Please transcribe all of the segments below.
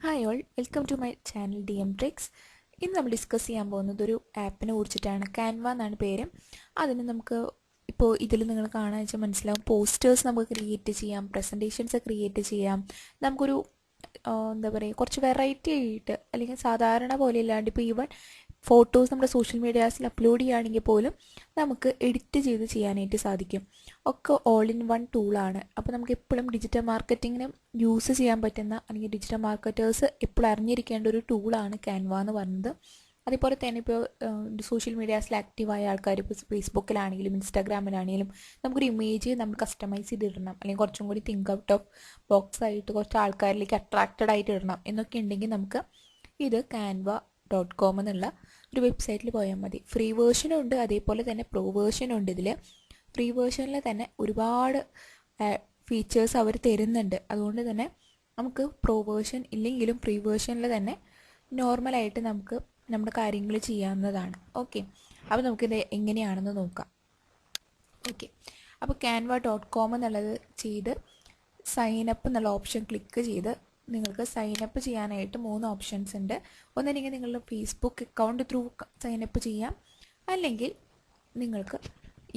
Hi all, welcome to my channel DM tricks. ഇന്ന് നമ്മൾ discuss ചെയ്യാൻ പോകുന്നത് ഒരു ആപ്പിനെ കുറിച്ചിട്ടാണ്. ക്യാൻവ എന്നാണ് പേര്. അതിന് നമുക്ക് ഇപ്പോൾ ഇതിൽ നിങ്ങൾ കാണാൻ വെച്ചാൽ മനസ്സിലാവും, പോസ്റ്റേഴ്സ് നമുക്ക് ക്രിയേറ്റ് ചെയ്യാം, പ്രസൻറ്റേഷൻസ് ക്രിയേറ്റ് ചെയ്യാം. നമുക്കൊരു എന്താ പറയുക, കുറച്ച് വെറൈറ്റി ആയിട്ട്, അല്ലെങ്കിൽ സാധാരണ പോലെ ഇല്ലാണ്ട് ഇപ്പോൾ ഈവൻ ഫോട്ടോസ് നമ്മുടെ സോഷ്യൽ മീഡിയാസിൽ അപ്ലോഡ് ചെയ്യുകയാണെങ്കിൽ പോലും നമുക്ക് എഡിറ്റ് ചെയ്ത് ചെയ്യാനായിട്ട് സാധിക്കും. ഒക്കെ ഓൾ ഇൻ വൺ ടൂളാണ്. അപ്പോൾ നമുക്ക് എപ്പോഴും ഡിജിറ്റൽ മാർക്കറ്റിങ്ങിന് യൂസ് ചെയ്യാൻ പറ്റുന്ന, അല്ലെങ്കിൽ ഡിജിറ്റൽ മാർക്കറ്റേഴ്സ് എപ്പോഴും അറിഞ്ഞിരിക്കേണ്ട ഒരു ടൂളാണ് ക്യാൻവ എന്ന് പറയുന്നത്. അതേപോലെ തന്നെ ഇപ്പോൾ സോഷ്യൽ മീഡിയാസിൽ ആക്റ്റീവായ ആൾക്കാർ, ഇപ്പോൾ ഫേസ്ബുക്കിലാണെങ്കിലും ഇൻസ്റ്റാഗ്രാമിലാണെങ്കിലും നമുക്കൊരു ഇമേജ് നമ്മൾ കസ്റ്റമൈസ് ചെയ്തിടണം, അല്ലെങ്കിൽ കുറച്ചും കൂടി തിങ്ക് ഔട്ട് ഓഫ് ബോക്സ് ആയിട്ട് കുറച്ച് ആൾക്കാരിലേക്ക് അട്രാക്റ്റഡ് ആയിട്ട് ഇടണം എന്നൊക്കെ ഉണ്ടെങ്കിൽ നമുക്ക് ഇത് canva.com എന്നുള്ള ഒരു വെബ്സൈറ്റിൽ പോയാൽ മതി. ഫ്രീ വേർഷനും ഉണ്ട്, അതേപോലെ തന്നെ പ്രോ വേർഷനും ഉണ്ട്. ഇതിൽ ഫ്രീ വേർഷനിൽ തന്നെ ഒരുപാട് ഫീച്ചേഴ്സ് അവർ തരുന്നുണ്ട്. അതുകൊണ്ട് തന്നെ നമുക്ക് പ്രോ വേർഷൻ ഇല്ലെങ്കിലും ഫ്രീ വേർഷനിൽ തന്നെ നോർമലായിട്ട് നമുക്ക് നമ്മുടെ കാര്യങ്ങൾ ചെയ്യാവുന്നതാണ്. ഓക്കെ, അപ്പോൾ നമുക്കിത് എങ്ങനെയാണെന്ന് നോക്കാം. ഓക്കെ, അപ്പോൾ canva.com എന്നുള്ളത് ചെയ്ത് സൈനപ്പ് എന്നുള്ള ഓപ്ഷൻ ക്ലിക്ക് ചെയ്ത് നിങ്ങൾക്ക് സൈനപ്പ് ചെയ്യാനായിട്ട് 3 ഓപ്ഷൻസ് ഉണ്ട്. ഒന്നെങ്കിൽ നിങ്ങളുടെ ഫേസ്ബുക്ക് അക്കൗണ്ട് ത്രൂ സൈനപ്പ് ചെയ്യാം, അല്ലെങ്കിൽ നിങ്ങൾക്ക്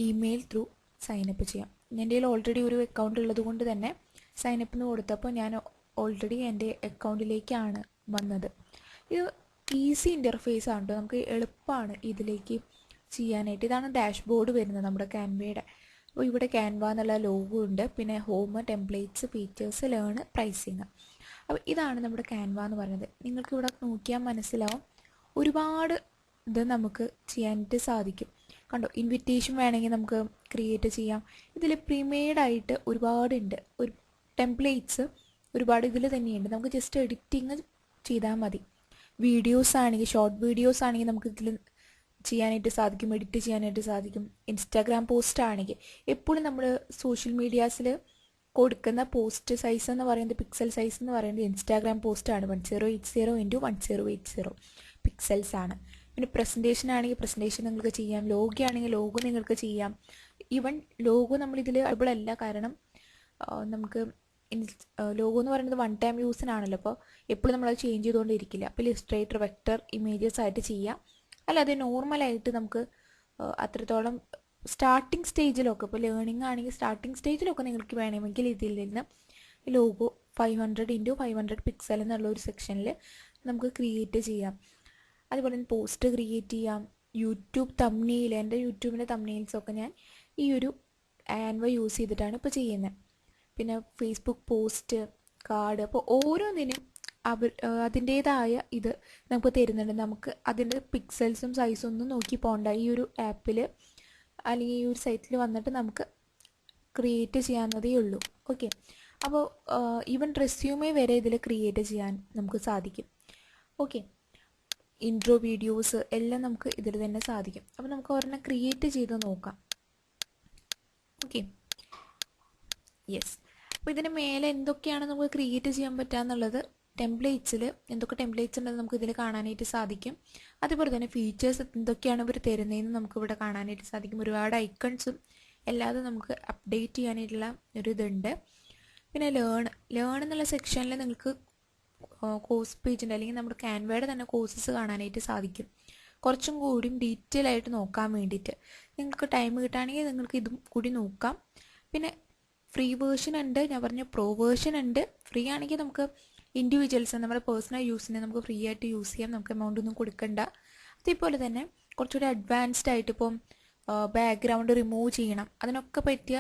ഇമെയിൽ ത്രൂ സൈനപ്പ് ചെയ്യാം. എൻ്റെ കയ്യിൽ ഓൾറെഡി ഒരു അക്കൗണ്ട് ഉള്ളത് കൊണ്ട് തന്നെ സൈനപ്പിന് കൊടുത്തപ്പോൾ ഞാൻ ഓൾറെഡി എൻ്റെ അക്കൗണ്ടിലേക്കാണ് വന്നത്. ഇത് ഈസി ഇൻ്റർഫേസ് ആണ് കേട്ടോ, നമുക്ക് എളുപ്പമാണ് ഇതിലേക്ക് ചെയ്യാനായിട്ട്. ഇതാണ് ഡാഷ്ബോർഡ് വരുന്നത് നമ്മുടെ ക്യാൻവയുടെ. അപ്പോൾ ഇവിടെ ക്യാൻവ എന്നുള്ള ലോഗോ ഉണ്ട്, പിന്നെ home, templates, features, learn, pricing. അപ്പോൾ ഇതാണ് നമ്മുടെ ക്യാൻവ എന്ന് പറയുന്നത്. നിങ്ങൾക്ക് ഇവിടെ നോക്കിയാൽ മനസ്സിലാവും, ഒരുപാട് ഇത് നമുക്ക് ചെയ്യാനായിട്ട് സാധിക്കും. കണ്ടോ, ഇൻവിറ്റേഷൻ വേണമെങ്കിൽ നമുക്ക് ക്രിയേറ്റ് ചെയ്യാം. ഇതിൽ പ്രീമെയ്ഡായിട്ട് ഒരുപാടുണ്ട്, ഒരു ടെംപ്ലേറ്റ്സ് ഒരുപാട് ഇതിൽ തന്നെയുണ്ട്. നമുക്ക് ജസ്റ്റ് എഡിറ്റിങ് ചെയ്താൽ മതി. വീഡിയോസ് ആണെങ്കിൽ, ഷോർട്ട് വീഡിയോസ് ആണെങ്കിൽ നമുക്ക് ഇതിൽ ചെയ്യാനായിട്ട് സാധിക്കും, എഡിറ്റ് ചെയ്യാനായിട്ട് സാധിക്കും. ഇൻസ്റ്റാഗ്രാം പോസ്റ്റ് ആണെങ്കിൽ എപ്പോഴും നമ്മൾ സോഷ്യൽ മീഡിയാസിൽ കൊടുക്കുന്ന പോസ്റ്റ് സൈസ് എന്ന് പറയുന്നത്, പിക്സൽ സൈസ് എന്ന് പറയുന്നത് ഇൻസ്റ്റാഗ്രാം പോസ്റ്റാണ് 1080x1080 പിക്സൽസ് ആണ്. പിന്നെ പ്രസൻറ്റേഷൻ ആണെങ്കിൽ പ്രസൻറ്റേഷൻ നിങ്ങൾക്ക് ചെയ്യാം, ലോഗോ ആണെങ്കിൽ ലോഗോ നിങ്ങൾക്ക് ചെയ്യാം. ഈവൻ ലോഗോ നമ്മളിതിൽ അവൈലബിൾ അല്ല, കാരണം നമുക്ക് ലോഗോ എന്ന് പറയുന്നത് വൺ ടൈം യൂസിനാണല്ലോ. അപ്പോൾ എപ്പോഴും നമ്മളത് ചേഞ്ച് ചെയ്തുകൊണ്ടിരിക്കില്ല. അപ്പോൾ ഇലിസ്ട്രേറ്റർ, വെക്ടർ ഇമേജസ് ആയിട്ട് ചെയ്യാം. അല്ലാതെ നോർമലായിട്ട് നമുക്ക് അത്രത്തോളം സ്റ്റാർട്ടിങ് സ്റ്റേജിലൊക്കെ, ഇപ്പോൾ ലേണിംഗ് ആണെങ്കിൽ സ്റ്റാർട്ടിങ് സ്റ്റേജിലൊക്കെ നിങ്ങൾക്ക് വേണമെങ്കിൽ ഇതിൽ നിന്ന് ലോഗോ 500x500 പിക്സൽ എന്നുള്ള ഒരു സെക്ഷനിൽ നമുക്ക് ക്രിയേറ്റ് ചെയ്യാം. അതുപോലെ തന്നെ പോസ്റ്റ് ക്രിയേറ്റ് ചെയ്യാം. യൂട്യൂബ് തംബ്നെയിൽ, എൻ്റെ യൂട്യൂബിൻ്റെ തംബ്നെയിൽസൊക്കെ ഞാൻ ഈ ഒരു ആൻവ യൂസ് ചെയ്തിട്ടാണ് ഇപ്പോൾ ചെയ്യുന്നത്. പിന്നെ ഫേസ്ബുക്ക് പോസ്റ്റ്, കാർഡ്, അപ്പോൾ ഓരോന്നിനും അതിൻ്റേതായ ഇത് നമുക്ക് തരുന്നുണ്ട്. നമുക്ക് അതിൻ്റെ പിക്സൽസും സൈസും ഒന്നും നോക്കി പോകണ്ട. ഈ ഒരു ആപ്പിൽ അല്ലെങ്കിൽ ഈ ഒരു സൈറ്റിൽ വന്നിട്ട് നമുക്ക് ക്രിയേറ്റ് ചെയ്യാവുന്നതേ ഉള്ളൂ. ഓക്കെ, അപ്പോൾ ഈവൻ റെസ്യൂമേ വരെ ഇതിൽ ക്രിയേറ്റ് ചെയ്യാൻ നമുക്ക് സാധിക്കും. ഓക്കെ, ഇൻട്രോ വീഡിയോസ് എല്ലാം നമുക്ക് ഇതിൽ തന്നെ സാധിക്കും. അപ്പോൾ നമുക്ക് ഒരെണ്ണം ക്രിയേറ്റ് ചെയ്ത് നോക്കാം. Okay, yes. അപ്പോൾ ഇതിന് മേലെ എന്തൊക്കെയാണ് നമുക്ക് ക്രിയേറ്റ് ചെയ്യാൻ പറ്റുക എന്നുള്ളത്, ടെംപ്ലേറ്റ്സിൽ എന്തൊക്കെ ടെംപ്ലേറ്റ്സ് ഉണ്ടെന്ന് നമുക്ക് ഇതിൽ കാണാനായിട്ട് സാധിക്കും. അതുപോലെ തന്നെ ഫീച്ചേഴ്സ് എന്തൊക്കെയാണ് ഇവർ തരുന്നതെന്ന് നമുക്ക് ഇവിടെ കാണാനായിട്ട് സാധിക്കും. ഒരുപാട് ഐക്കൺസും അല്ലാതെ നമുക്ക് അപ്ഡേറ്റ് ചെയ്യാനായിട്ടുള്ള ഒരു ഇതുണ്ട്. പിന്നെ ലേൺ എന്നുള്ള സെക്ഷനിൽ നിങ്ങൾക്ക് കോഴ്സ് പേജ് ഉണ്ട്, അല്ലെങ്കിൽ നമ്മുടെ ക്യാൻവയുടെ തന്നെ കോഴ്സസ് കാണാനായിട്ട് സാധിക്കും. കുറച്ചും കൂടിയും ഡീറ്റെയിൽ ആയിട്ട് നോക്കാൻ വേണ്ടിയിട്ട് നിങ്ങൾക്ക് ടൈം കിട്ടുകയാണെങ്കിൽ നിങ്ങൾക്ക് ഇതും കൂടി നോക്കാം. പിന്നെ ഫ്രീ വേർഷൻ ഉണ്ട്, ഞാൻ പറഞ്ഞ പ്രോ വേർഷൻ ഉണ്ട്. ഫ്രീ ആണെങ്കിൽ നമുക്ക് ഇൻഡിവിജ്വൽസ്, നമ്മുടെ പേഴ്സണൽ യൂസിന് നമുക്ക് ഫ്രീ ആയിട്ട് യൂസ് ചെയ്യാം, നമുക്ക് എമൗണ്ട് ഒന്നും കൊടുക്കണ്ട. അതേപോലെ തന്നെ കുറച്ചുകൂടി അഡ്വാൻസ്ഡ് ആയിട്ട് ഇപ്പം ബാക്ക്ഗ്രൗണ്ട് റിമൂവ് ചെയ്യണം, അതിനൊക്കെ പറ്റിയ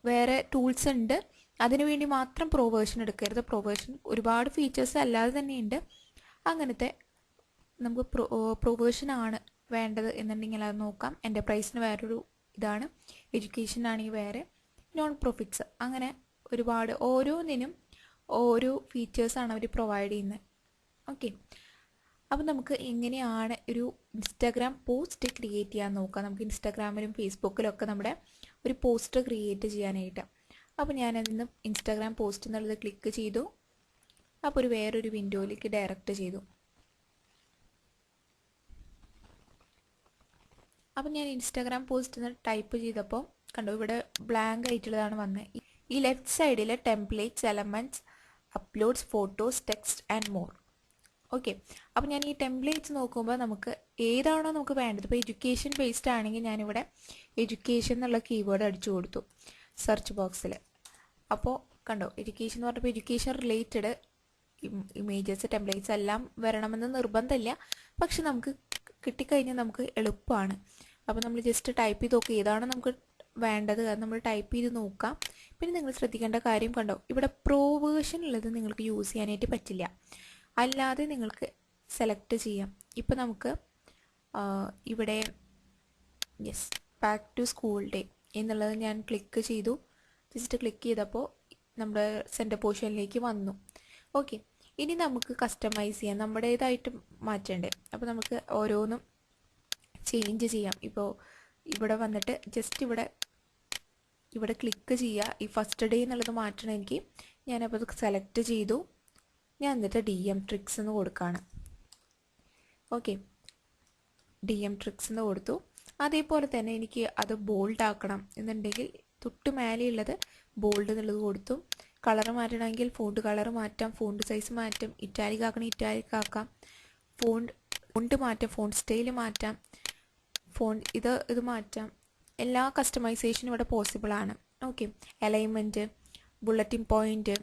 വേറെ ടൂൾസ് ഉണ്ട്. അതിനു വേണ്ടി മാത്രം പ്രോ വേർഷൻ എടുക്കരുത്. പ്രോ വേർഷൻ ഒരുപാട് ഫീച്ചേഴ്സ് അല്ലാതെ തന്നെയുണ്ട്. അങ്ങനത്തെ നമുക്ക് പ്രോ വേർഷൻ ആണ് വേണ്ടത് എന്നുണ്ടെങ്കിൽ അത് നോക്കാം. എൻ്റർപ്രൈസിന് വേറൊരു ഇതാണ്, എഡ്യൂക്കേഷൻ ആണെങ്കിൽ വേറെ, നോൺ പ്രോഫിറ്റ്സ്, അങ്ങനെ ഒരുപാട് ഓരോന്നിനും ഓരോ ഫീച്ചേഴ്സാണ് അവർ പ്രൊവൈഡ് ചെയ്യുന്നത്. ഓക്കെ, അപ്പോൾ നമുക്ക് എങ്ങനെയാണ് ഒരു ഇൻസ്റ്റാഗ്രാം പോസ്റ്റ് ക്രിയേറ്റ് ചെയ്യാൻ നോക്കാം. നമുക്ക് ഇൻസ്റ്റാഗ്രാമിലും ഫേസ്ബുക്കിലൊക്കെ നമ്മുടെ ഒരു പോസ്റ്റ് ക്രിയേറ്റ് ചെയ്യാനായിട്ട്. അപ്പോൾ ഞാനതിന്ന് ഇൻസ്റ്റാഗ്രാം പോസ്റ്റ് എന്നുള്ളത് ക്ലിക്ക് ചെയ്തു. അപ്പോൾ ഒരു വേറൊരു വിൻഡോയിലേക്ക് ഡയറക്റ്റ് ചെയ്തു. അപ്പോൾ ഞാൻ ഇൻസ്റ്റാഗ്രാം പോസ്റ്റ് എന്ന് ടൈപ്പ് ചെയ്തപ്പോൾ കണ്ടോ, ഇവിടെ ബ്ലാങ്ക് ആയിട്ടുള്ളതാണ് വന്നത്. ഈ ലെഫ്റ്റ് സൈഡിൽ templates, elements, uploads photos text and more. Okay, അപ്പോൾ ഞാൻ ഈ ടെംപ്ലേറ്റ്സ് നോക്കുമ്പോൾ നമുക്ക് ഏതാണോ നമുക്ക് വേണ്ടത്, ഇപ്പോൾ എഡ്യൂക്കേഷൻ ബേസ്ഡ് ആണെങ്കിൽ ഞാനിവിടെ എഡ്യൂക്കേഷൻ എന്നുള്ള കീവേഡ് അടിച്ചു കൊടുത്തു സെർച്ച് ബോക്സിൽ. അപ്പോൾ കണ്ടോ, എഡ്യൂക്കേഷൻ എന്ന് പറഞ്ഞപ്പോൾ എഡ്യൂക്കേഷൻ റിലേറ്റഡ് ഇമേജസ് ടെംപ്ലേറ്റ്സ് എല്ലാം വരണമെന്ന് നിർബന്ധമില്ല, പക്ഷെ നമുക്ക് കിട്ടിക്കഴിഞ്ഞാൽ നമുക്ക് എളുപ്പമാണ്. അപ്പോൾ നമ്മൾ ജസ്റ്റ് ടൈപ്പ് ചെയ്ത് നോക്കുക ഏതാണ് നമുക്ക് വേണ്ടത്, അത് നമ്മൾ ടൈപ്പ് ചെയ്ത് നോക്കാം. പിന്നെ നിങ്ങൾ ശ്രദ്ധിക്കേണ്ട കാര്യം കണ്ടോ, ഇവിടെ പ്രോ വേർഷൻ ഉള്ളത് നിങ്ങൾക്ക് യൂസ് ചെയ്യാനായിട്ട് പറ്റില്ല, അല്ലാതെ നിങ്ങൾക്ക് സെലക്ട് ചെയ്യാം. ഇപ്പോൾ നമുക്ക് ഇവിടെ yes back to school day എന്നുള്ളത് ഞാൻ ക്ലിക്ക് ചെയ്തു. ജസ്റ്റ് ക്ലിക്ക് ചെയ്തപ്പോൾ നമ്മുടെ സെൻറ്റർ പോർഷനിലേക്ക് വന്നു. ഓക്കെ, ഇനി നമുക്ക് കസ്റ്റമൈസ് ചെയ്യാം, നമ്മുടേതായിട്ട് മാറ്റണ്ടേ. അപ്പോൾ നമുക്ക് ഓരോന്നും ചേഞ്ച് ചെയ്യാം. ഇപ്പോൾ ഇവിടെ വന്നിട്ട് ജസ്റ്റ് ഇവിടെ ക്ലിക്ക് ചെയ്യുക. ഈ ഫസ്റ്റ് ഡേ എന്നുള്ളത് മാറ്റണം എനിക്ക്. ഞാനപ്പോൾ അത് സെലക്ട് ചെയ്തു. ഞാൻ എന്നിട്ട് DM ട്രിക്സ് എന്ന് കൊടുക്കുകയാണ്. ഓക്കെ, DM ട്രിക്സ് എന്ന് കൊടുത്തു. അതേപോലെ തന്നെ എനിക്ക് അത് ബോൾഡ് ആക്കണം എന്നുണ്ടെങ്കിൽ തൊട്ട് മേലെയുള്ളത് ബോൾഡ് എന്നുള്ളത് കൊടുത്തു. കളർ മാറ്റണമെങ്കിൽ ഫോണ്ട് കളർ മാറ്റാം, ഫോണ്ട് സൈസ് മാറ്റാം, ഇറ്റാലിക് ആക്കണം ഇറ്റാലിക് ആക്കാം, ഫോണ്ട് മാറ്റാം, ഫോണ്ട് സ്റ്റൈൽ മാറ്റാം, ഇത് മാറ്റാം. എല്ലാ കസ്റ്റമൈസേഷനും ഇവിടെ പോസിബിൾ ആണ്. Okay, alignment, bulletin point,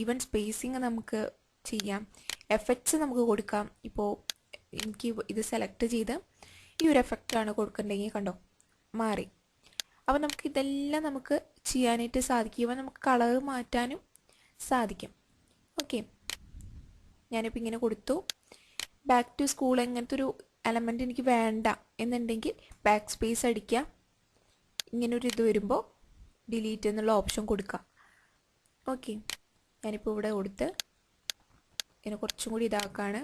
even spacing നമുക്ക് ചെയ്യാം, എഫക്ട്സ് നമുക്ക് കൊടുക്കാം. ഇപ്പോൾ എനിക്ക് ഇത് സെലക്ട് ചെയ്ത് ഈ ഒരു എഫക്റ്റാണ് കൊടുക്കേണ്ടതെങ്കിൽ കണ്ടോ മാറി. അപ്പോൾ നമുക്ക് ഇതെല്ലാം നമുക്ക് ചെയ്യാനായിട്ട് സാധിക്കും. ഇവ നമുക്ക് കളർ മാറ്റാനും സാധിക്കും. ഓക്കെ, ഞാനിപ്പോൾ ഇങ്ങനെ കൊടുത്തു. ബാക്ക് ടു സ്കൂൾ എങ്ങനത്തെ ഒരു എലമെൻ്റ് എനിക്ക് വേണ്ട എന്നുണ്ടെങ്കിൽ ബാക്ക് സ്പേസ് അടിക്കുക. ഇങ്ങനൊരു ഇത് വരുമ്പോൾ ഡിലീറ്റ് എന്നുള്ള ഓപ്ഷൻ കൊടുക്കുക. ഓക്കെ, ഞാനിപ്പോൾ ഇവിടെ കൊടുത്ത് ഇങ്ങനെ കുറച്ചും കൂടി ഇതാക്കാണ്.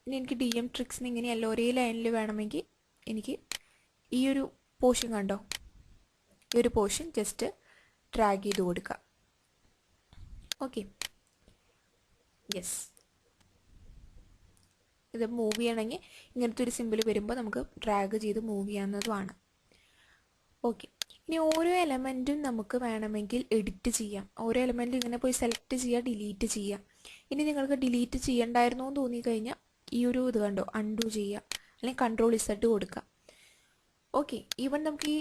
ഇനി എനിക്ക് DM ട്രിക്സിന് ഇങ്ങനെയല്ല ഒരേ ലൈനിൽ വേണമെങ്കിൽ എനിക്ക് ഈ ഒരു പോർഷൻ കണ്ടോ, ഈ ഒരു പോർഷൻ ജസ്റ്റ് ഡ്രാഗ് ചെയ്ത് കൊടുക്കുക. ഓക്കെ, യെസ്, ഇത് മൂവ് ചെയ്യണമെങ്കിൽ ഇങ്ങനത്തെ ഒരു സിമ്പിൾ വരുമ്പോൾ നമുക്ക് ഡ്രാഗ് ചെയ്ത് മൂവ് ചെയ്യാവുന്നതുമാണ്. ഓക്കെ, ഇനി ഓരോ എലമെൻറ്റും നമുക്ക് വേണമെങ്കിൽ എഡിറ്റ് ചെയ്യാം. ഓരോ എലമെൻറ്റും ഇങ്ങനെ പോയി സെലക്ട് ചെയ്യുക, ഡിലീറ്റ് ചെയ്യുക. ഇനി നിങ്ങൾക്ക് ഡിലീറ്റ് ചെയ്യണ്ടായിരുന്നു എന്ന് തോന്നിക്കഴിഞ്ഞാൽ ഈ ഒരു ഇത് കണ്ടോ അൺഡു ചെയ്യുക, അല്ലെങ്കിൽ Ctrl+Z കൊടുക്കുക. ഓക്കെ, ഈവൻ നമുക്ക് ഈ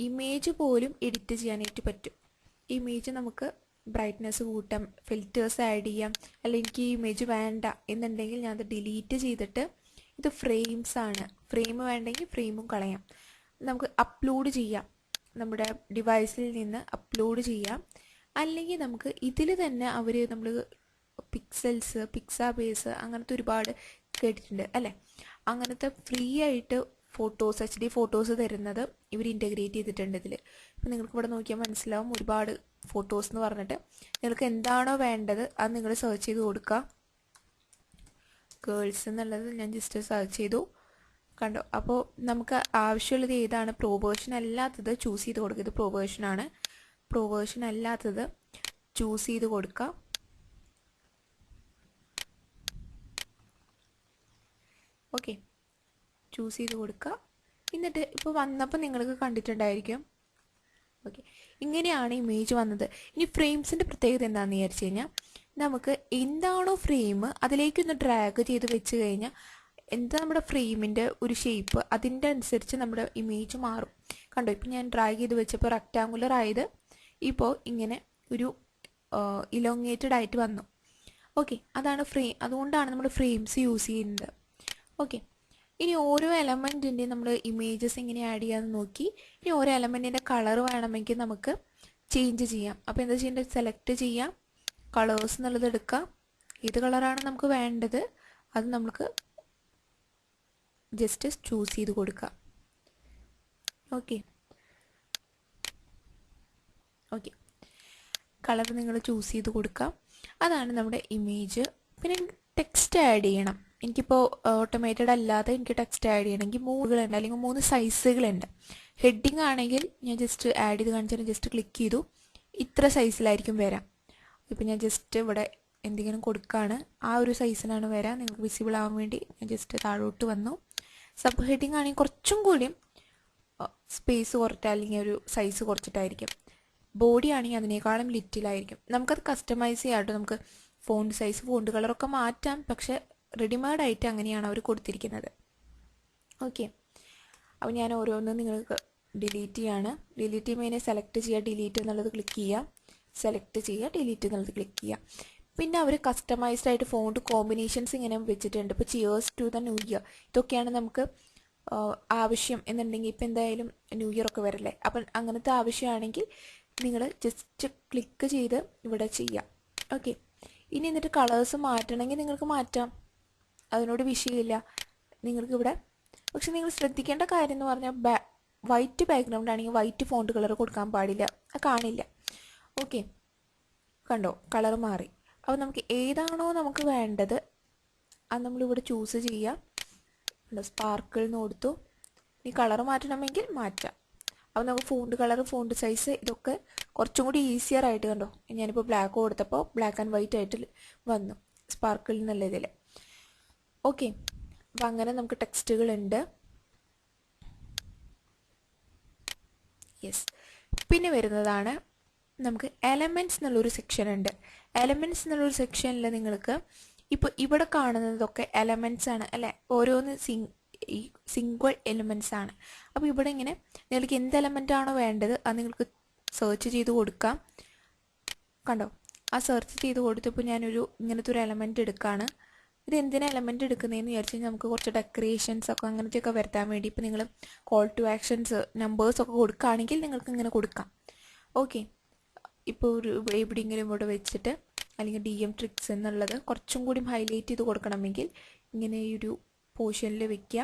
ഇമേജ് പോലും എഡിറ്റ് ചെയ്യാനായിട്ട് പറ്റും. ഇമേജ് നമുക്ക് ബ്രൈറ്റ്നെസ് കൂട്ടാം, ഫിൽറ്റേഴ്സ് ആഡ് ചെയ്യാം. അല്ലെങ്കിൽ എനിക്ക് ഈ ഇമേജ് വേണ്ട എന്നുണ്ടെങ്കിൽ ഞാൻ അത് ഡിലീറ്റ് ചെയ്തിട്ട്, ഇത് ഫ്രെയിംസ് ആണ്, ഫ്രെയിം വേണ്ടെങ്കിൽ ഫ്രെയിമും കളയാം. നമുക്ക് അപ്ലോഡ് ചെയ്യാം, നമ്മുടെ ഡിവൈസിൽ നിന്ന് അപ്ലോഡ് ചെയ്യാം. അല്ലെങ്കിൽ നമുക്ക് ഇതിൽ തന്നെ നമ്മൾ പിക്സൽസ്, പിക്സാബേസ് അങ്ങനത്തെ ഒരുപാട് കേട്ടിട്ടുണ്ട് അല്ലേ, അങ്ങനത്തെ ഫ്രീ ആയിട്ട് ഫോട്ടോസ് HD ഫോട്ടോസ് തരുന്നത് ഇവർ ഇൻ്റഗ്രേറ്റ് ചെയ്തിട്ടുണ്ട് ഇതിൽ. ഇപ്പോൾ നിങ്ങൾക്ക് ഇവിടെ നോക്കിയാൽ മനസ്സിലാവും ഒരുപാട് ഫോട്ടോസ് എന്ന് പറഞ്ഞിട്ട്. നിങ്ങൾക്ക് എന്താണോ വേണ്ടത് അത് നിങ്ങൾ സെർച്ച് ചെയ്ത് കൊടുക്കുക. ഗേൾസ് എന്നുള്ളത് ഞാൻ ജസ്റ്റ് സെർച്ച് ചെയ്തു, കണ്ടോ. അപ്പോൾ നമുക്ക് ആവശ്യമുള്ളത് ഏതാണ്, പ്രോ വേർഷൻ അല്ലാത്തത് ചൂസ് ചെയ്ത് കൊടുക്കുക. ഇത് പ്രോ വേർഷനാണ്, പ്രോ വേർഷൻ അല്ലാത്തത് ചൂസ് ചെയ്ത് കൊടുക്കുക. ഓക്കെ, ചൂസ് ചെയ്ത് കൊടുക്കുക. എന്നിട്ട് ഇപ്പോൾ വന്നപ്പോൾ നിങ്ങൾക്ക് കണ്ടിട്ടുണ്ടായിരിക്കും. ഓക്കെ, ഇങ്ങനെയാണ് ഇമേജ് വന്നത്. ഇനി ഫ്രെയിംസിൻ്റെ പ്രത്യേകത എന്താണെന്ന് വിചാരിച്ചു കഴിഞ്ഞാൽ, നമുക്ക് എന്താണോ ഫ്രെയിം അതിലേക്കൊന്ന് ഡ്രാഗ് ചെയ്ത് വെച്ച് കഴിഞ്ഞാൽ എന്താ നമ്മുടെ ഫ്രെയിമിൻ്റെ ഒരു ഷേപ്പ്, അതിൻ്റെ അനുസരിച്ച് നമ്മുടെ ഇമേജ് മാറും. കണ്ടോ, ഇപ്പോൾ ഞാൻ ഡ്രാഗ് ചെയ്ത് വെച്ചപ്പോൾ റെക്റ്റാങ്കുലർ ആയത് ഇപ്പോൾ ഇങ്ങനെ ഒരു ഇലോങ്ങേറ്റഡ് ആയിട്ട് വന്നു. ഓക്കെ, അതാണ് അതുകൊണ്ടാണ് നമ്മൾ ഫ്രെയിംസ് യൂസ് ചെയ്യുന്നത്. ഓക്കെ, ഇനി ഓരോ എലമെൻറ്റിൻ്റെയും നമ്മൾ ഇമേജസ് എങ്ങനെ ആഡ് ചെയ്യാമെന്ന് നോക്കി. ഇനി ഓരോ എലമെൻറ്റിൻ്റെ കളർ വേണമെങ്കിൽ നമുക്ക് ചേഞ്ച് ചെയ്യാം. അപ്പോൾ എന്താ ചെയ്യേണ്ടത്, സെലക്ട് ചെയ്യാം, കളേഴ്സ് എന്നുള്ളത് എടുക്കാം. ഏത് കളറാണ് നമുക്ക് വേണ്ടത് അത് നമുക്ക് ജസ്റ്റ് ചൂസ് ചെയ്ത് കൊടുക്കാം. ഓക്കെ, കളർ നിങ്ങൾ ചൂസ് ചെയ്ത് കൊടുക്കാം. അതാണ് നമ്മുടെ ഇമേജ്. പിന്നെ ടെക്സ്റ്റ് ആഡ് ചെയ്യണം. എനിക്കിപ്പോൾ ഓട്ടോമേറ്റഡ് അല്ലാതെ എനിക്ക് ടെക്സ്റ്റ് ആഡ് ചെയ്യണമെങ്കിൽ 3 അല്ലെങ്കിൽ 3 സൈസുകളുണ്ട്. ഹെഡിങ് ആണെങ്കിൽ ഞാൻ ജസ്റ്റ് ആഡ് ചെയ്ത് കാണിച്ചാൽ ജസ്റ്റ് ക്ലിക്ക് ചെയ്തു, ഇത്ര സൈസിലായിരിക്കും വരാം. ഇപ്പോൾ ഞാൻ ജസ്റ്റ് ഇവിടെ എന്തെങ്കിലും കൊടുക്കുകയാണ്, ആ ഒരു സൈസിനാണ് വരാം. നിങ്ങൾക്ക് വിസിബിൾ ആവാൻ വേണ്ടി ഞാൻ ജസ്റ്റ് താഴോട്ട് വന്നു. സബ് ഹെഡിങ് ആണെങ്കിൽ കുറച്ചും കൂടിയും സ്പേസ് കുറച്ചിട്ട് അല്ലെങ്കിൽ ഒരു സൈസ് കുറച്ചിട്ടായിരിക്കും. ബോഡി ആണെങ്കിൽ അതിനേക്കാളും ലിറ്റിലായിരിക്കും. നമുക്കത് കസ്റ്റമൈസ് ചെയ്യാം കേട്ടോ. നമുക്ക് ഫോണ്ട് സൈസ് ഫോണ്ട് കളറൊക്കെ മാറ്റാം, പക്ഷെ റെഡിമെയ്ഡായിട്ട് അങ്ങനെയാണ് അവർ കൊടുത്തിരിക്കുന്നത്. ഓക്കെ, അപ്പോൾ ഞാൻ ഓരോന്നും നിങ്ങൾക്ക് ഡിലീറ്റ് ചെയ്യാണ്. ഡിലീറ്റ് ചെയ്യുമ്പോൾ ഇതിനെ സെലക്ട് ചെയ്യുക, ഡിലീറ്റ് എന്നുള്ളത് ക്ലിക്ക് ചെയ്യുക, സെലക്ട് ചെയ്യുക, ഡിലീറ്റ് എന്നുള്ളത് ക്ലിക്ക് ചെയ്യുക. പിന്നെ അവർ കസ്റ്റമൈസ്ഡ് ആയിട്ട് ഫോണ്ട് കോമ്പിനേഷൻസ് ഇങ്ങനെ വെച്ചിട്ടുണ്ട്. ഇപ്പോൾ cheers to the new year, ഇതൊക്കെയാണ് നമുക്ക് ആവശ്യം എന്നുണ്ടെങ്കിൽ, ഇപ്പോൾ എന്തായാലും ന്യൂ ഇയർ ഒക്കെ വരല്ലേ, അപ്പം അങ്ങനത്തെ ആവശ്യമാണെങ്കിൽ നിങ്ങൾ ജസ്റ്റ് ക്ലിക്ക് ചെയ്ത് ഇവിടെ ചെയ്യാം. ഓക്കെ, ഇനി എന്നിട്ട് കളേഴ്സ് മാറ്റണമെങ്കിൽ നിങ്ങൾക്ക് മാറ്റാം, അതിനോട് വിഷയമില്ല നിങ്ങൾക്ക് ഇവിടെ. പക്ഷെ നിങ്ങൾ ശ്രദ്ധിക്കേണ്ട കാര്യം എന്ന് പറഞ്ഞാൽ വൈറ്റ് ബാക്ക്ഗ്രൗണ്ട് ആണെങ്കിൽ വൈറ്റ് ഫോണ്ട് കളർ കൊടുക്കാൻ പാടില്ല, അത് കാണില്ല. ഓക്കെ, കണ്ടോ കളർ മാറി. അപ്പോൾ നമുക്ക് ഏതാണോ നമുക്ക് വേണ്ടത് അത് നമ്മളിവിടെ ചൂസ് ചെയ്യാം. സ്പാർക്കിൾ എന്ന് കൊടുത്തു. ഇനി കളർ മാറ്റണമെങ്കിൽ മാറ്റാം. അപ്പോൾ നമുക്ക് ഫോണ്ട് കളർ, ഫോണ്ട് സൈസ് ഇതൊക്കെ കുറച്ചും കൂടി ഈസിയർ ആയിട്ട്, കണ്ടോ ഞാനിപ്പോൾ ബ്ലാക്ക് കൊടുത്തപ്പോൾ ബ്ലാക്ക് ആൻഡ് വൈറ്റ് ആയിട്ട് വന്നു സ്പാർക്കിൾ എന്നുള്ള ഇതിൽ. ഓക്കെ, അപ്പം അങ്ങനെ നമുക്ക് ടെക്സ്റ്റുകളുണ്ട്. യെസ്, പിന്നെ വരുന്നതാണ് നമുക്ക് എലമെൻറ്റ്സ് എന്നുള്ളൊരു സെക്ഷൻ ഉണ്ട്. എലമെൻറ്റ്സ് എന്നുള്ളൊരു സെക്ഷനിൽ നിങ്ങൾക്ക് ഇപ്പോൾ ഇവിടെ കാണുന്നതൊക്കെ എലമെൻറ്റ്സ് ആണ് അല്ലേ, ഓരോന്ന് സിംഗിൾ എലിമെൻറ്റ്സ് ആണ്. അപ്പോൾ ഇവിടെ ഇങ്ങനെ നിങ്ങൾക്ക് എന്ത് എലമെൻ്റ് ആണോ വേണ്ടത് അത് നിങ്ങൾക്ക് സെർച്ച് ചെയ്ത് കൊടുക്കാം. കണ്ടോ, ആ സെർച്ച് ചെയ്ത് കൊടുത്തപ്പോൾ ഞാനൊരു ഇങ്ങനത്തെ ഒരു എലമെൻറ്റ് എടുക്കുകയാണ്. ഇത് എന്തിനാ എലമെൻറ്റ് എടുക്കുന്നതെന്ന് വിചാരിച്ചു കഴിഞ്ഞാൽ നമുക്ക് കുറച്ച് ഡെക്കറേഷൻസ് ഒക്കെ അങ്ങനത്തെയൊക്കെ വരുത്താൻ വേണ്ടി. ഇപ്പോൾ നിങ്ങൾ കോൾ ടു ആക്ഷൻസ് നമ്പേഴ്സൊക്കെ കൊടുക്കുകയാണെങ്കിൽ നിങ്ങൾക്ക് ഇങ്ങനെ കൊടുക്കാം. ഓക്കെ, ഇപ്പോൾ ഒരു എവിടെയെങ്കിലും ഇവിടെ വെച്ചിട്ട് അല്ലെങ്കിൽ DM ട്രിക്സ് എന്നുള്ളത് കുറച്ചും കൂടി ഹൈലൈറ്റ് ചെയ്ത് കൊടുക്കണമെങ്കിൽ ഇങ്ങനെ ഈ ഒരു പോർഷനിൽ വെക്കുക.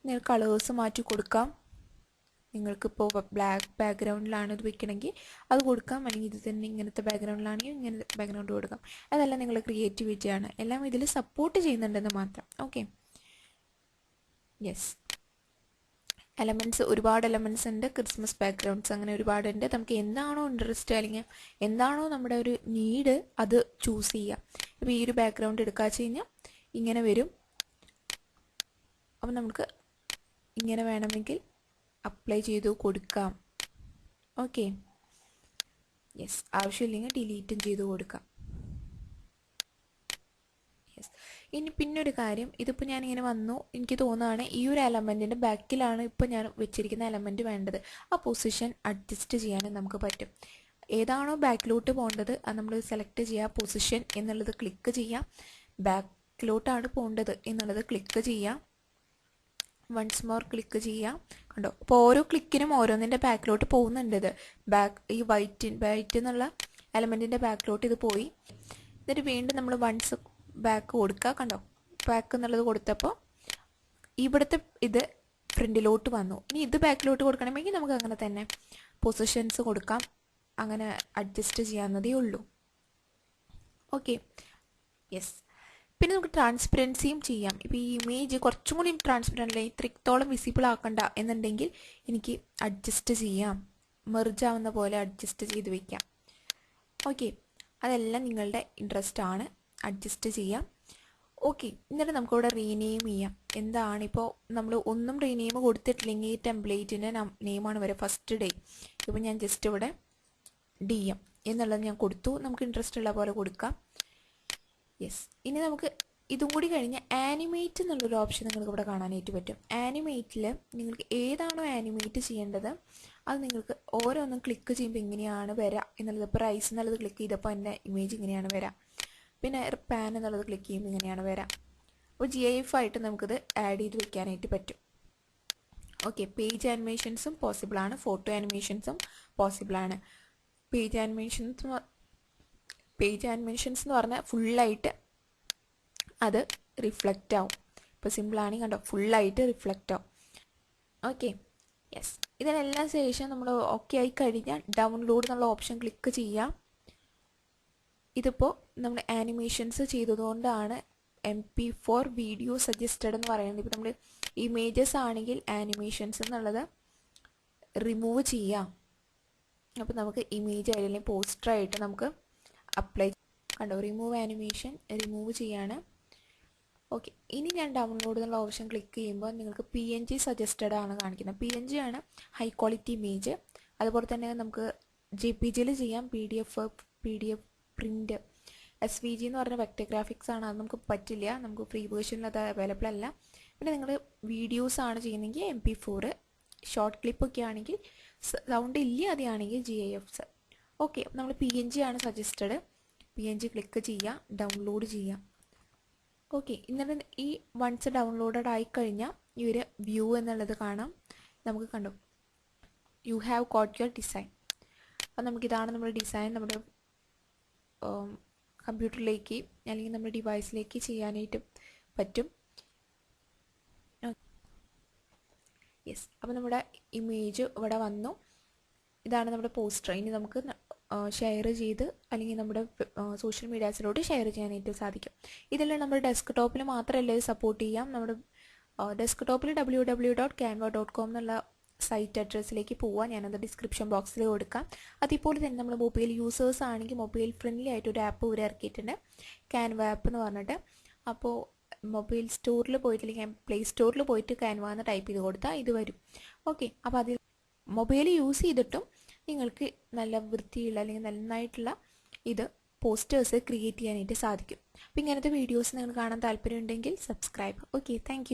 നിങ്ങൾ കളേഴ്സ് മാറ്റി കൊടുക്കാം. നിങ്ങൾക്കിപ്പോൾ ബ്ലാക്ക് ബാക്ക്ഗ്രൗണ്ടിലാണ് ഇത് വെക്കണമെങ്കിൽ അത് കൊടുക്കാം, അല്ലെങ്കിൽ ഇത് തന്നെ ഇങ്ങനത്തെ ബാക്ക്ഗ്രൗണ്ടിലാണെങ്കിൽ ഇങ്ങനെ ബാക്ക്ഗ്രൗണ്ട് കൊടുക്കാം. അതെല്ലാം നിങ്ങളുടെ ക്രിയേറ്റിവിറ്റിയാണ്, എല്ലാം ഇതിൽ സപ്പോർട്ട് ചെയ്യുന്നുണ്ടെന്ന് മാത്രം. ഓക്കെ, യെസ്, എലമെൻറ്റ്സ് ഒരുപാട് എലമെൻറ്റ്സ് ഉണ്ട്. ക്രിസ്മസ് ബാക്ക്ഗ്രൗണ്ട്സ് അങ്ങനെ ഒരുപാടുണ്ട്. നമുക്ക് എന്താണോ ഇൻട്രസ്റ്റ് അല്ലെങ്കിൽ എന്താണോ നമ്മുടെ ഒരു നീഡ് അത് ചൂസ് ചെയ്യാം. ഇപ്പോൾ ഈ ഒരു ബാക്ക്ഗ്രൗണ്ട് എടുക്കുക വെച്ച് കഴിഞ്ഞാൽ ഇങ്ങനെ വരും. അപ്പം നമുക്ക് ഇങ്ങനെ വേണമെങ്കിൽ അപ്ലൈ ചെയ്ത് കൊടുക്കാം. ഓക്കെ, യെസ്, ആവശ്യമില്ലെങ്കിൽ ഡിലീറ്റും ചെയ്ത് കൊടുക്കാം. യെസ്, ഇനി പിന്നൊരു കാര്യം, ഇതിപ്പോൾ ഞാനിങ്ങനെ വന്നു, എനിക്ക് തോന്നുകയാണ് ഈ ഒരു എലമെൻറ്റിൻ്റെ ബാക്കിലാണ് ഇപ്പോൾ ഞാൻ വെച്ചിരിക്കുന്ന എലമെൻറ്റ് വേണ്ടത്. ആ പൊസിഷൻ അഡ്ജസ്റ്റ് ചെയ്യാനും നമുക്ക് പറ്റും. ഏതാണോ ബാക്കിലോട്ട് പോകേണ്ടത് അത് നമ്മൾ സെലക്ട് ചെയ്യുക, പൊസിഷൻ എന്നുള്ളത് ക്ലിക്ക് ചെയ്യാം. ബാക്കിലോട്ടാണ് പോകേണ്ടത് എന്നുള്ളത് ക്ലിക്ക് ചെയ്യാം. വൺസ് മോർ ക്ലിക്ക് ചെയ്യാം. കണ്ടോ, അപ്പോൾ ഓരോ ക്ലിക്കിനും ഓരോന്നിൻ്റെ ബാക്കിലോട്ട് പോകുന്നുണ്ട്. ഇത് ഈ വൈറ്റ് എന്നുള്ള എലമെൻറ്റിൻ്റെ ബാക്കിലോട്ട് ഇത് പോയി. എന്നിട്ട് വീണ്ടും നമ്മൾ വൺസ് ബാക്ക് കൊടുക്കുക. കണ്ടോ, ബാക്ക് എന്നുള്ളത് കൊടുത്തപ്പോൾ ഇവിടുത്തെ ഇത് ഫ്രണ്ടിലോട്ട് വന്നു. ഇനി ഇത് ബാക്കിലോട്ട് കൊടുക്കണമെങ്കിൽ നമുക്ക് അങ്ങനെ തന്നെ പൊസിഷൻസ് കൊടുക്കാം, അങ്ങനെ അഡ്ജസ്റ്റ് ചെയ്യാവുന്നതേ ഉള്ളൂ. ഓക്കെ, യെസ്, പിന്നെ നമുക്ക് ട്രാൻസ്പെറൻസിയും ചെയ്യാം. ഇപ്പോൾ ഈ ഇമേജ് കുറച്ചും കൂടി ട്രാൻസ്പെറൻ്റ് അല്ലെങ്കിൽ ഇത്രത്തോളം വിസിബിൾ ആക്കണ്ട എന്നുണ്ടെങ്കിൽ എനിക്ക് അഡ്ജസ്റ്റ് ചെയ്യാം, മെർജ് ആവുന്ന പോലെ അഡ്ജസ്റ്റ് ചെയ്ത് വയ്ക്കാം. ഓക്കെ, അതെല്ലാം നിങ്ങളുടെ ഇൻട്രസ്റ്റ് ആണ്, അഡ്ജസ്റ്റ് ചെയ്യാം. ഓക്കെ, എന്നിട്ട് നമുക്കിവിടെ റീനെയിം ചെയ്യാം. എന്താണിപ്പോൾ നമ്മൾ ഒന്നും റീനെയിം കൊടുത്തിട്ടില്ലെങ്കിൽ ഈ ടെംപ്ലേറ്റിൻ്റെ നെയിമാണ് വരെ ഫസ്റ്റ് ഡേ. ഇപ്പോൾ ഞാൻ ജസ്റ്റ് ഇവിടെ DM എന്നുള്ളത് ഞാൻ കൊടുത്തു. നമുക്ക് ഇൻട്രസ്റ്റ് ഉള്ള പോലെ കൊടുക്കാം. യെസ്, ഇനി നമുക്ക് ഇതും കൂടി കഴിഞ്ഞ് ആനിമേറ്റ് എന്നുള്ളൊരു ഓപ്ഷൻ നിങ്ങൾക്ക് ഇവിടെ കാണാനായിട്ട് പറ്റും. ആനിമേറ്റിൽ നിങ്ങൾക്ക് ഏതാണോ ആനിമേറ്റ് ചെയ്യേണ്ടത് അത് നിങ്ങൾക്ക് ഓരോന്നും ക്ലിക്ക് ചെയ്യുമ്പോൾ ഇങ്ങനെയാണ് വരാം എന്നുള്ളത്. ഇപ്പോൾ റൈസ് എന്നുള്ളത് ക്ലിക്ക് ചെയ്തപ്പോൾ എൻ്റെ ഇമേജ് ഇങ്ങനെയാണ് വരാം. പിന്നെ പാൻ എന്നുള്ളത് ക്ലിക്ക് ചെയ്യുമ്പോൾ ഇങ്ങനെയാണ് വരാം. അപ്പോൾ GIF ആയിട്ട് നമുക്കിത് ആഡ് ചെയ്ത് വെക്കാനായിട്ട് പറ്റും. ഓക്കെ, പേജ് ആനിമേഷൻസും പോസിബിളാണ്, ഫോട്ടോ ആനിമേഷൻസും പോസിബിളാണ്. പേജ് ആനിമേഷൻസ് എന്ന് പറഞ്ഞാൽ ഫുള്ളായിട്ട് അത് റിഫ്ലക്റ്റ് ആവും. ഇപ്പോൾ സിമ്പിളാണെങ്കിൽ കണ്ടോ ഫുള്ളായിട്ട് റിഫ്ലക്റ്റ് ആവും. ഓക്കെ, യെസ്, ഇതിനെല്ലാം ശേഷം നമ്മൾ ഓക്കെ ആയി കഴിഞ്ഞാൽ ഡൗൺലോഡ് എന്നുള്ള ഓപ്ഷൻ ക്ലിക്ക് ചെയ്യാം. ഇതിപ്പോൾ നമ്മൾ ആനിമേഷൻസ് ചെയ്തതുകൊണ്ടാണ് MP4 വീഡിയോ സജസ്റ്റഡ് എന്ന് പറയുന്നത്. ഇപ്പോൾ നമ്മൾ ഇമേജസ് ആണെങ്കിൽ ആനിമേഷൻസ് എന്നുള്ളത് റിമൂവ് ചെയ്യാം. അപ്പോൾ നമുക്ക് ഇമേജ് അല്ലെങ്കിൽ പോസ്റ്ററായിട്ട് നമുക്ക് അപ്ലൈ കണ്ടോ, റിമൂവ് ആനിമേഷൻ റിമൂവ് ചെയ്യാണ്. ഓക്കെ, ഇനി ഞാൻ ഡൗൺലോഡ് എന്നുള്ള ഓപ്ഷൻ ക്ലിക്ക് ചെയ്യുമ്പോൾ നിങ്ങൾക്ക് PNG സജസ്റ്റഡ് ആണ് കാണിക്കുന്നത്. PNG ആണ് ഹൈ ക്വാളിറ്റി ഇമേജ്. അതുപോലെ തന്നെ നമുക്ക് JPG ചെയ്യാം, PDF പ്രിൻ്റ് SVG എന്ന് പറഞ്ഞ വെക്ടർ ഗ്രാഫിക്സ് ആണ്, അത് നമുക്ക് പറ്റില്ല, നമുക്ക് ഫ്രീ വേർഷനിൽ അത് അവൈലബിൾ അല്ല. പിന്നെ നിങ്ങൾ വീഡിയോസ് ആണ് ചെയ്യുന്നതെങ്കിൽ MP4, ഷോർട്ട് ക്ലിപ്പൊക്കെ ആണെങ്കിൽ സൗണ്ട് ഇല്ലാതെയാണെങ്കിൽ GIFs. ഓക്കെ, നമ്മൾ PNG ആണ് സജസ്റ്റഡ്. PNG ക്ലിക്ക് ചെയ്യുക, ഡൗൺലോഡ് ചെയ്യുക. ഓക്കെ, ഇന്നലെ ഈ വൺസ് ഡൗൺലോഡഡ് ആയിക്കഴിഞ്ഞാൽ ഈ ഒരു വ്യൂ എന്നുള്ളത് കാണാം. നമുക്ക് കണ്ടു, you have got your design. അപ്പോൾ നമുക്കിതാണ് നമ്മുടെ ഡിസൈൻ നമ്മുടെ കമ്പ്യൂട്ടറിലേക്ക് അല്ലെങ്കിൽ നമ്മുടെ ഡിവൈസിലേക്ക് ചെയ്യാനായിട്ട് പറ്റും. യെസ്, അപ്പോൾ നമ്മുടെ ഇമേജ് ഇവിടെ വന്നു. ഇതാണ് നമ്മുടെ പോസ്റ്റർ. ഇനി നമുക്ക് ഷെയർ ചെയ്ത് അല്ലെങ്കിൽ നമ്മുടെ സോഷ്യൽ മീഡിയാസിലോട്ട് ഷെയർ ചെയ്യാനായിട്ട് സാധിക്കും. ഇതെല്ലാം നമ്മുടെ ഡെസ്ക്ടോപ്പിൽ മാത്രമല്ല ഇത് സപ്പോർട്ട് ചെയ്യാം. നമ്മുടെ ഡെസ്ക്ടോപ്പിൽ www.canva.com എന്നുള്ള സൈറ്റ് അഡ്രസ്സിലേക്ക് പോവാൻ ഞാനത് ഡിസ്ക്രിപ്ഷൻ ബോക്സിൽ കൊടുക്കാം. അതേപോലെ തന്നെ നമ്മൾ മൊബൈൽ യൂസേഴ്സ് ആണെങ്കിൽ മൊബൈൽ ഫ്രണ്ട്ലി ആയിട്ട് ഒരു ആപ്പ് ഇവർ ഇറക്കിയിട്ടുണ്ട്, ക്യാൻവ ആപ്പ് എന്ന് പറഞ്ഞിട്ട്. അപ്പോൾ മൊബൈൽ സ്റ്റോറിൽ പോയിട്ട് അല്ലെങ്കിൽ പ്ലേ സ്റ്റോറിൽ പോയിട്ട് ക്യാൻവ എന്ന് ടൈപ്പ് ചെയ്ത് കൊടുത്താൽ ഇത് വരും. ഓക്കെ, അപ്പോൾ അതിൽ മൊബൈൽ യൂസ് ചെയ്തിട്ടും നിങ്ങൾക്ക് നല്ല വൃത്തിയുള്ള അല്ലെങ്കിൽ നന്നായിട്ടുള്ള ഇത് പോസ്റ്റേഴ്സ് ക്രിയേറ്റ് ചെയ്യാനായിട്ട് സാധിക്കും. അപ്പോൾ ഇങ്ങനത്തെ വീഡിയോസ് നിങ്ങൾ കാണാൻ താല്പര്യമുണ്ടെങ്കിൽ സബ്സ്ക്രൈബ്. Okay, thank you.